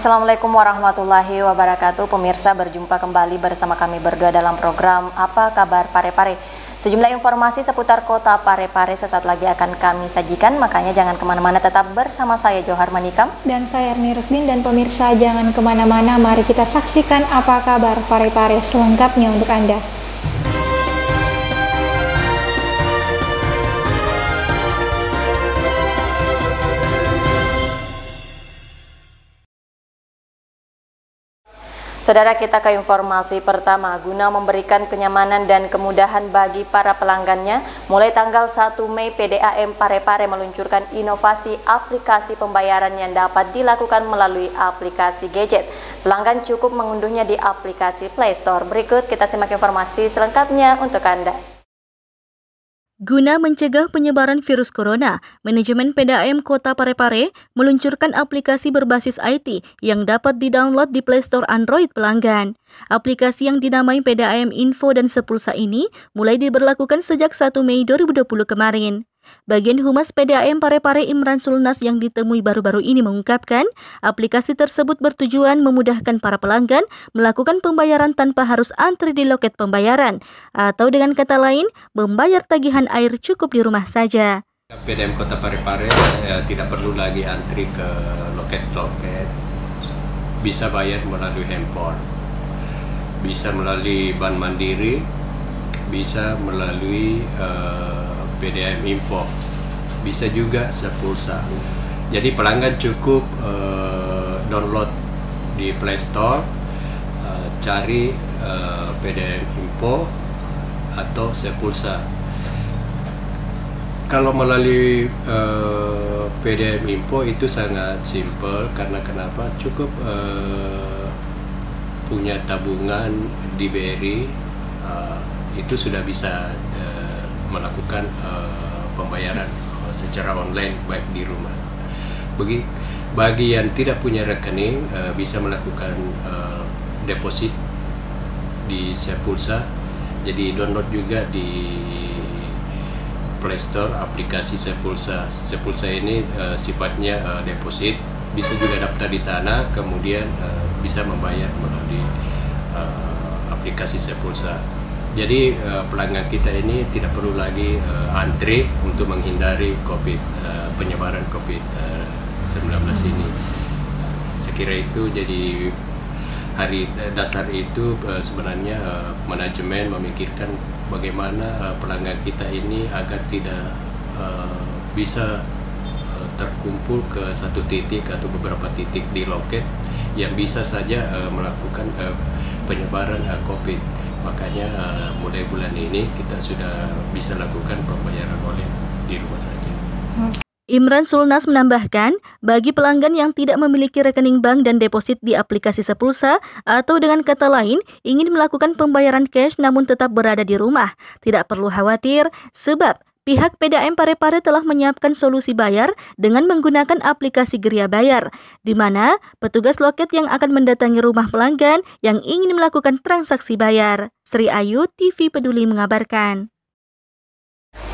Assalamualaikum warahmatullahi wabarakatuh. Pemirsa, berjumpa kembali bersama kami berdua dalam program Apa Kabar Parepare. Sejumlah informasi seputar kota Parepare sesaat lagi akan kami sajikan, makanya jangan kemana-mana, tetap bersama saya Johar Manikam dan saya Erni Rusdin. Dan pemirsa jangan kemana-mana, mari kita saksikan Apa Kabar Parepare selengkapnya untuk Anda. Saudara, kita ke informasi pertama. Guna memberikan kenyamanan dan kemudahan bagi para pelanggannya, mulai tanggal 1 Mei PDAM Parepare meluncurkan inovasi aplikasi pembayaran yang dapat dilakukan melalui aplikasi gadget. Pelanggan cukup mengunduhnya di aplikasi Play Store. Berikut kita simak informasi selengkapnya untuk Anda. Guna mencegah penyebaran virus corona, manajemen PDAM Kota Parepare meluncurkan aplikasi berbasis IT yang dapat didownload di Play Store Android pelanggan. Aplikasi yang dinamai PDAM Info dan Sepulsa ini mulai diberlakukan sejak 1 Mei 2020 kemarin. Bagian Humas PDAM Parepare Imran Sulnas yang ditemui baru-baru ini mengungkapkan, aplikasi tersebut bertujuan memudahkan para pelanggan melakukan pembayaran tanpa harus antri di loket pembayaran, atau dengan kata lain, membayar tagihan air cukup di rumah saja. PDAM Kota Parepare tidak perlu lagi antri ke loket-loket, bisa bayar melalui handphone, bisa melalui Bank Mandiri, bisa melalui PDAM Info, bisa juga Sepulsa. Jadi pelanggan cukup download di Play Store, cari PDAM Info atau Sepulsa. Kalau melalui PDAM Info itu sangat simple, karena kenapa? Cukup punya tabungan di BRI, itu sudah bisa melakukan pembayaran secara online baik di rumah. Bagi yang tidak punya rekening, bisa melakukan deposit di Sepulsa. Jadi download juga di Play Store aplikasi Sepulsa. Sepulsa ini sifatnya deposit, bisa juga daftar di sana, kemudian bisa membayar melalui aplikasi Sepulsa. Jadi pelanggan kita ini tidak perlu lagi antri untuk menghindari penyebaran COVID-19 ini. Sekira itu jadi hari dasar itu sebenarnya manajemen memikirkan bagaimana pelanggan kita ini agar tidak bisa terkumpul ke satu titik atau beberapa titik di loket yang bisa saja melakukan penyebaran COVID. Makanya mulai bulan ini kita sudah bisa lakukan pembayaran online di rumah saja. Imran Sulnas menambahkan, bagi pelanggan yang tidak memiliki rekening bank dan deposit di aplikasi Sepulsa, atau dengan kata lain, ingin melakukan pembayaran cash namun tetap berada di rumah, tidak perlu khawatir, sebab pihak PDAM Parepare telah menyiapkan solusi bayar dengan menggunakan aplikasi Geria Bayar, di mana petugas loket yang akan mendatangi rumah pelanggan yang ingin melakukan transaksi bayar. Sri Ayu, TV Peduli mengabarkan.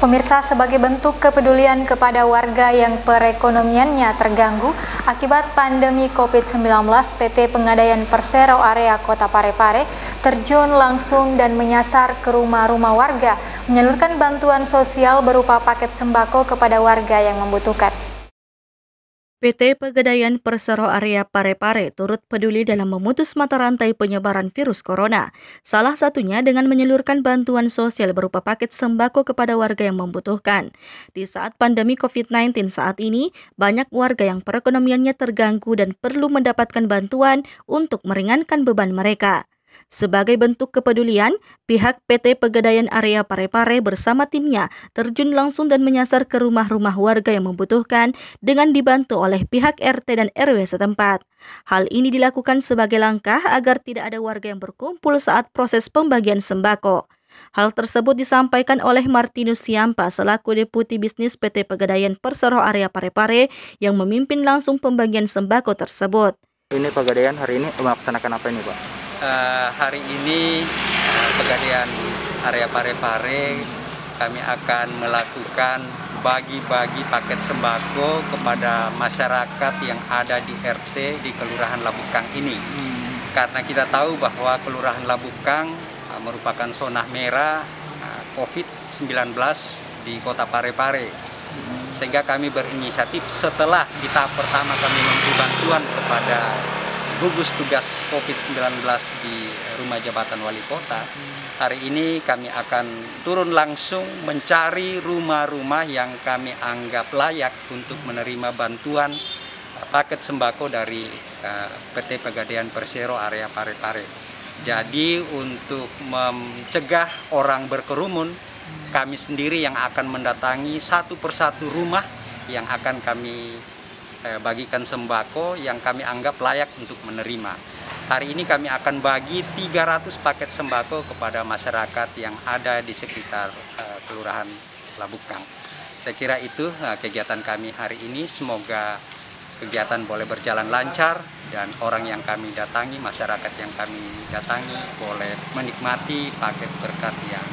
Pemirsa, sebagai bentuk kepedulian kepada warga yang perekonomiannya terganggu akibat pandemi COVID-19, PT Pegadaian Persero Area Kota Parepare terjun langsung dan menyasar ke rumah-rumah warga, menyalurkan bantuan sosial berupa paket sembako kepada warga yang membutuhkan. PT Pegadaian Persero Area Parepare turut peduli dalam memutus mata rantai penyebaran virus corona. Salah satunya dengan menyalurkan bantuan sosial berupa paket sembako kepada warga yang membutuhkan. Di saat pandemi COVID-19 saat ini, banyak warga yang perekonomiannya terganggu dan perlu mendapatkan bantuan untuk meringankan beban mereka. Sebagai bentuk kepedulian, pihak PT Pegadaian Area Parepare bersama timnya terjun langsung dan menyasar ke rumah-rumah warga yang membutuhkan dengan dibantu oleh pihak RT dan RW setempat. Hal ini dilakukan sebagai langkah agar tidak ada warga yang berkumpul saat proses pembagian sembako. Hal tersebut disampaikan oleh Martinus Siampa selaku Deputi Bisnis PT Pegadaian Persero Area Parepare yang memimpin langsung pembagian sembako tersebut. Ini Pegadaian hari ini melaksanakan apa ini, Pak? Hari ini Pegadaian Area Parepare kami akan melakukan bagi-bagi paket sembako kepada masyarakat yang ada di RT di Kelurahan Labukang ini. Karena kita tahu bahwa Kelurahan Labukang merupakan zona merah COVID-19 di Kota Parepare. Sehingga kami berinisiatif setelah di tahap pertama kami memberi bantuan kepada gugus tugas COVID-19 di rumah jabatan wali kota. Hari ini kami akan turun langsung mencari rumah-rumah yang kami anggap layak untuk menerima bantuan paket sembako dari PT Pegadaian Persero area Parepare. Jadi untuk mencegah orang berkerumun, kami sendiri yang akan mendatangi satu persatu rumah yang akan kami bagikan sembako yang kami anggap layak untuk menerima. Hari ini kami akan bagi 300 paket sembako kepada masyarakat yang ada di sekitar Kelurahan Labukang. Saya kira itu kegiatan kami hari ini. Semoga kegiatan boleh berjalan lancar dan orang yang kami datangi, masyarakat yang kami datangi boleh menikmati paket berkat yang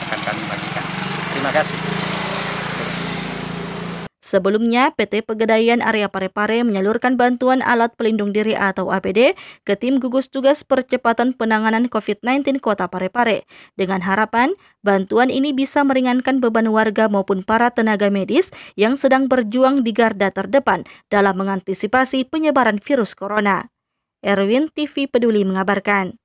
akan kami bagikan. Terima kasih. Sebelumnya, PT Pegadaian Area Parepare menyalurkan bantuan alat pelindung diri atau APD ke tim gugus tugas percepatan penanganan COVID-19 Kota Parepare. Dengan harapan, bantuan ini bisa meringankan beban warga maupun para tenaga medis yang sedang berjuang di garda terdepan dalam mengantisipasi penyebaran virus corona. Erwin TV Peduli mengabarkan.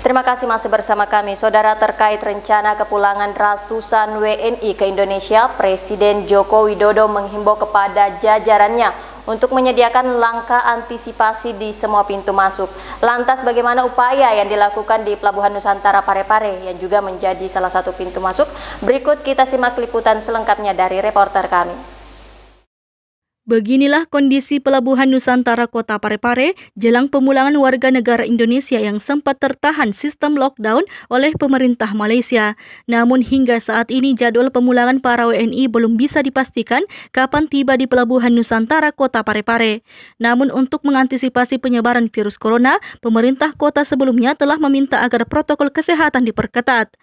Terima kasih masih bersama kami. Saudara, terkait rencana kepulangan ratusan WNI ke Indonesia, Presiden Joko Widodo menghimbau kepada jajarannya untuk menyediakan langkah antisipasi di semua pintu masuk. Lantas bagaimana upaya yang dilakukan di Pelabuhan Nusantara Parepare yang juga menjadi salah satu pintu masuk? Berikut kita simak liputan selengkapnya dari reporter kami. Beginilah kondisi Pelabuhan Nusantara Kota Parepare jelang pemulangan warga negara Indonesia yang sempat tertahan sistem lockdown oleh pemerintah Malaysia. Namun hingga saat ini jadwal pemulangan para WNI belum bisa dipastikan kapan tiba di Pelabuhan Nusantara Kota Parepare. Namun untuk mengantisipasi penyebaran virus corona, pemerintah kota sebelumnya telah meminta agar protokol kesehatan diperketat.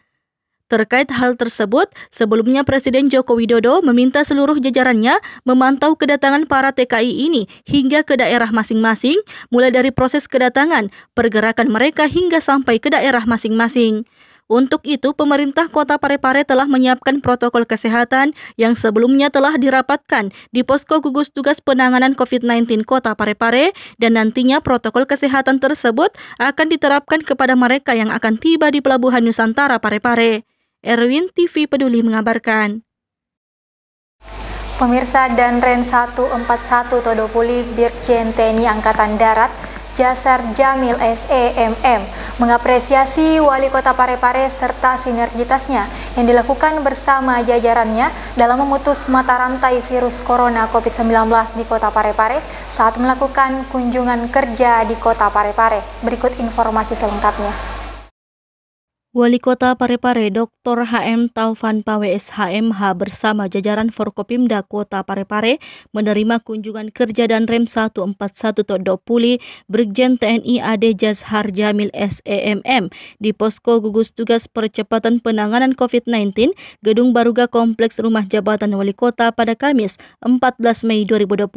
Terkait hal tersebut, sebelumnya Presiden Joko Widodo meminta seluruh jajarannya memantau kedatangan para TKI ini hingga ke daerah masing-masing, mulai dari proses kedatangan, pergerakan mereka hingga sampai ke daerah masing-masing. Untuk itu, pemerintah Kota Parepare telah menyiapkan protokol kesehatan yang sebelumnya telah dirapatkan di Posko Gugus Tugas Penanganan COVID-19 Kota Parepare dan nantinya protokol kesehatan tersebut akan diterapkan kepada mereka yang akan tiba di Pelabuhan Nusantara Parepare. Erwin TV Peduli mengabarkan. Pemirsa, Danren 141 Todopuli Birjen TNI Angkatan Darat Jasar Jamil SEMM mengapresiasi Wali Kota Parepare serta sinergitasnya yang dilakukan bersama jajarannya dalam memutus mata rantai virus corona COVID-19 di Kota Parepare saat melakukan kunjungan kerja di Kota Parepare. Berikut informasi selengkapnya. Wali Kota Parepare Dr. HM Taufan Pawe SHMH bersama jajaran Forkopimda Kota Parepare menerima kunjungan kerja Danrem 141 Todopuli Brigjen TNI AD Jasar Jamil SEMM di Posko Gugus Tugas Percepatan Penanganan COVID-19 Gedung Baruga Kompleks Rumah Jabatan Wali Kota pada Kamis 14 Mei 2020.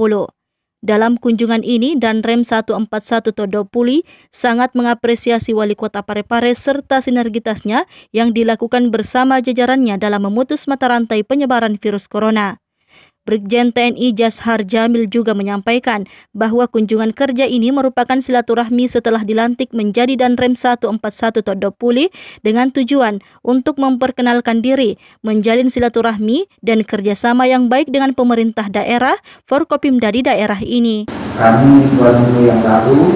Dalam kunjungan ini, Danrem 141 Todopuli sangat mengapresiasi Wali Kota Parepare serta sinergitasnya yang dilakukan bersama jajarannya dalam memutus mata rantai penyebaran virus corona. Brigjen TNI Jasar Jamil juga menyampaikan bahwa kunjungan kerja ini merupakan silaturahmi setelah dilantik menjadi Danrem 141 Todopuli dengan tujuan untuk memperkenalkan diri, menjalin silaturahmi dan kerjasama yang baik dengan pemerintah daerah, Forkopimda di daerah ini. Kami Tuan Guru yang baru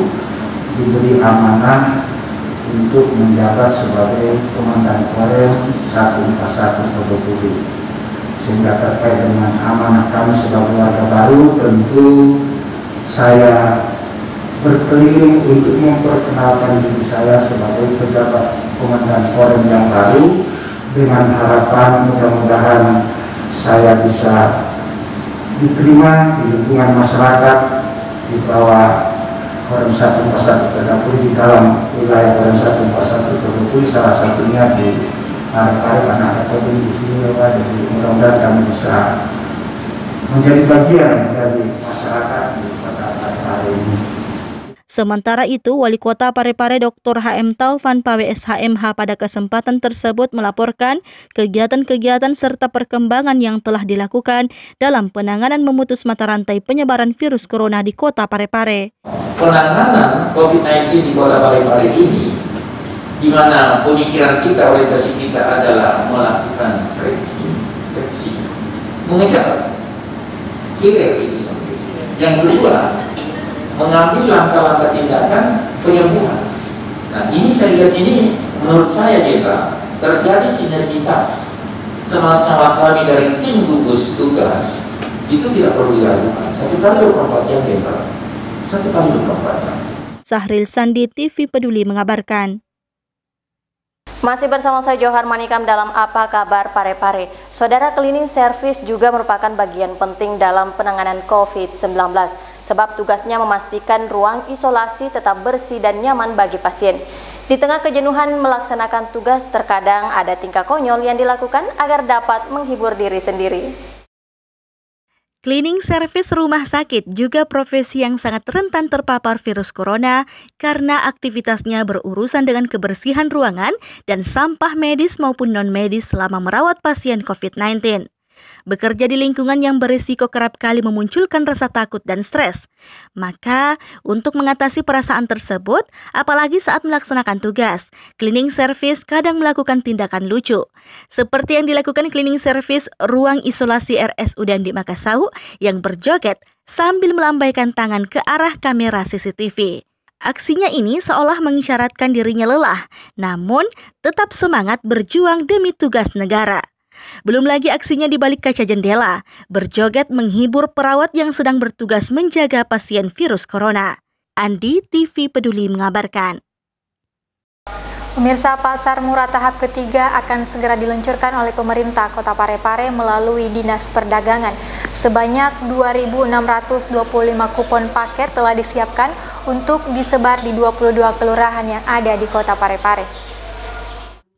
diberi amanah untuk menjabat sebagai Komandan Korem 141 Todopuli. Sehingga terkait dengan amanah kami sebagai warga baru, tentu saya berkeliling untuk memperkenalkan diri saya sebagai pejabat Komandan Korem yang baru, dengan harapan mudah-mudahan saya bisa diterima di lingkungan masyarakat di bawah Korem 141 Todopuli, di dalam wilayah Korem 141 Todopuli, salah satunya di Parepare karena ada COVID di sini Pak, jadi mudah-mudahan kami bisa menjadi bagian dari masyarakat di kota Parepare ini. Sementara itu, Wali Kota Parepare Dr. HM Taufan Pawe SHMH pada kesempatan tersebut melaporkan kegiatan-kegiatan serta perkembangan yang telah dilakukan dalam penanganan memutus mata rantai penyebaran virus corona di Kota Parepare. Penanganan COVID-19 di Kota Parepare ini, di mana pemikiran kita, orientasi kita adalah melakukan tracing, mengejar killer itu sendiri. Yang kedua, mengambil langkah-langkah tindakan penyembuhan. Nah, ini saya lihat ini menurut saya Jenderal terjadi sinergitas sama-sama kami dari tim gugus tugas itu tidak perlu dilakukan 1 kali 24 jam Jenderal, 1 kali 24 jam. Sahril Sandi, TV Peduli mengabarkan. Masih bersama saya Johar Manikam dalam Apa Kabar Parepare. Saudara, cleaning service juga merupakan bagian penting dalam penanganan COVID-19. Sebab tugasnya memastikan ruang isolasi tetap bersih dan nyaman bagi pasien. Di tengah kejenuhan melaksanakan tugas, terkadang ada tingkah konyol yang dilakukan agar dapat menghibur diri sendiri. Cleaning service rumah sakit juga profesi yang sangat rentan terpapar virus corona karena aktivitasnya berurusan dengan kebersihan ruangan dan sampah medis maupun non-medis selama merawat pasien COVID-19. Bekerja di lingkungan yang berisiko kerap kali memunculkan rasa takut dan stres. Maka, untuk mengatasi perasaan tersebut, apalagi saat melaksanakan tugas, cleaning service kadang melakukan tindakan lucu. Seperti yang dilakukan cleaning service ruang isolasi RSUD Andi Makassau yang berjoget sambil melambaikan tangan ke arah kamera CCTV. Aksinya ini seolah mengisyaratkan dirinya lelah, namun tetap semangat berjuang demi tugas negara. Belum lagi aksinya di balik kaca jendela, berjoget menghibur perawat yang sedang bertugas menjaga pasien virus corona. Andi, TV Peduli mengabarkan. Pemirsa, pasar murah tahap ketiga akan segera diluncurkan oleh pemerintah Kota Parepare melalui Dinas Perdagangan. Sebanyak 2.625 kupon paket telah disiapkan untuk disebar di 22 kelurahan yang ada di Kota Parepare.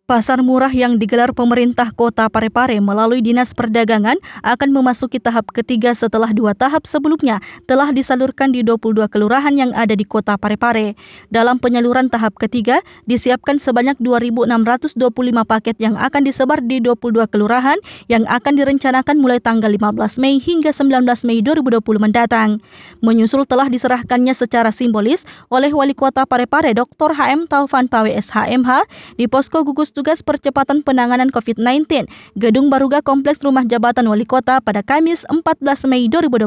Pasar murah yang digelar pemerintah Kota Parepare melalui Dinas Perdagangan akan memasuki tahap ketiga setelah 2 tahap sebelumnya telah disalurkan di 22 kelurahan yang ada di Kota Parepare. Dalam penyaluran tahap ketiga, disiapkan sebanyak 2.625 paket yang akan disebar di 22 kelurahan yang akan direncanakan mulai tanggal 15 Mei hingga 19 Mei 2020 mendatang. Menyusul telah diserahkannya secara simbolis oleh Wali Kota Parepare Dr. HM Taufan Pawe SHMH di Posko Gugus Tugas Percepatan Penanganan COVID-19, Gedung Baruga Kompleks Rumah Jabatan Wali Kota pada Kamis 14 Mei 2020.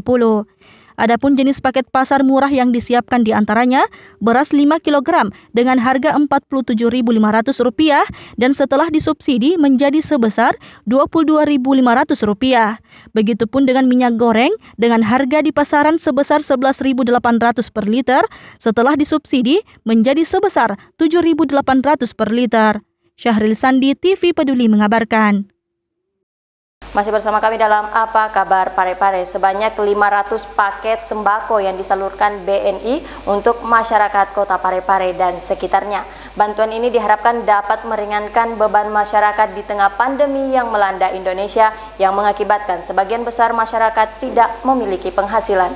Adapun jenis paket pasar murah yang disiapkan diantaranya beras 5 kg dengan harga Rp47.500 dan setelah disubsidi menjadi sebesar Rp22.500. Begitupun dengan minyak goreng dengan harga di pasaran sebesar Rp11.800 per liter, setelah disubsidi menjadi sebesar Rp7.800 per liter. Sahril Sandi, TV Peduli mengabarkan. Masih bersama kami dalam Apa Kabar Parepare. Sebanyak 500 paket sembako yang disalurkan BNI untuk masyarakat Kota Parepare dan sekitarnya. Bantuan ini diharapkan dapat meringankan beban masyarakat di tengah pandemi yang melanda Indonesia yang mengakibatkan sebagian besar masyarakat tidak memiliki penghasilan.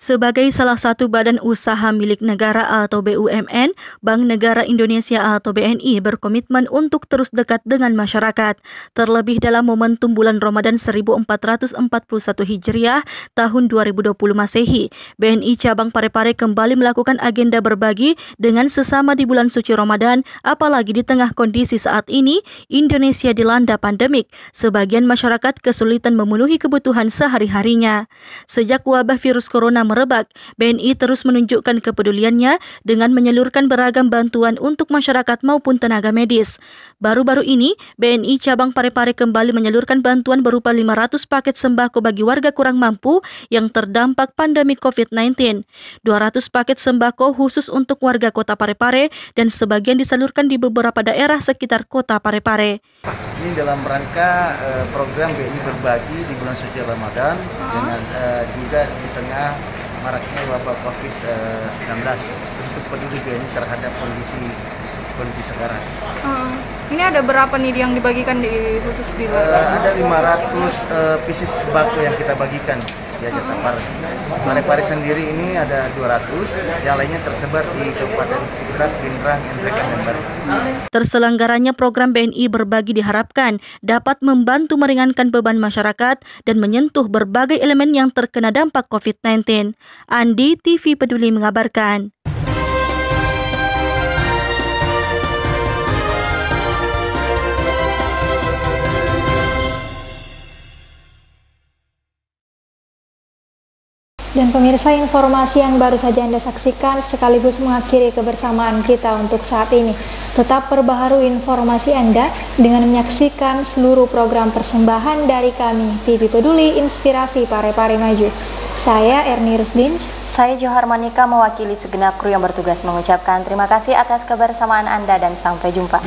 Sebagai salah satu badan usaha milik negara atau BUMN, Bank Negara Indonesia atau BNI berkomitmen untuk terus dekat dengan masyarakat. Terlebih dalam momentum bulan Ramadan 1441 Hijriah tahun 2020 Masehi, BNI Cabang Parepare kembali melakukan agenda berbagi dengan sesama di bulan suci Ramadan, apalagi di tengah kondisi saat ini Indonesia dilanda pandemik. Sebagian masyarakat kesulitan memenuhi kebutuhan sehari-harinya. Sejak wabah virus corona merebak, BNI terus menunjukkan kepeduliannya dengan menyalurkan beragam bantuan untuk masyarakat maupun tenaga medis. Baru-baru ini, BNI Cabang Parepare kembali menyalurkan bantuan berupa 500 paket sembako bagi warga kurang mampu yang terdampak pandemi COVID-19. 200 paket sembako khusus untuk warga Kota Parepare dan sebagian disalurkan di beberapa daerah sekitar Kota Parepare. Ini dalam rangka program BNI berbagi di bulan suci Ramadan dengan juga di tengah maraknya wabah COVID-19 untuk peduli BNI terhadap kondisi sekarang. Ini ada berapa nih yang dibagikan di khusus di Ada 500 pieces sembako yang kita bagikan di Jatah Pare. Pare sendiri ini ada 200, yang lainnya tersebar di Kabupaten Ciputat, Pindrang, Nrekan, dan Batu. Terselenggaranya program BNI Berbagi diharapkan dapat membantu meringankan beban masyarakat dan menyentuh berbagai elemen yang terkena dampak COVID-19. Andi, TV Peduli mengabarkan. Dan pemirsa, informasi yang baru saja Anda saksikan sekaligus mengakhiri kebersamaan kita untuk saat ini. Tetap perbaharui informasi Anda dengan menyaksikan seluruh program persembahan dari kami, TV Peduli Inspirasi Pare-Pare Maju. Saya Erni Rusdin. Saya Johar Manika mewakili segenap kru yang bertugas mengucapkan terima kasih atas kebersamaan Anda dan sampai jumpa.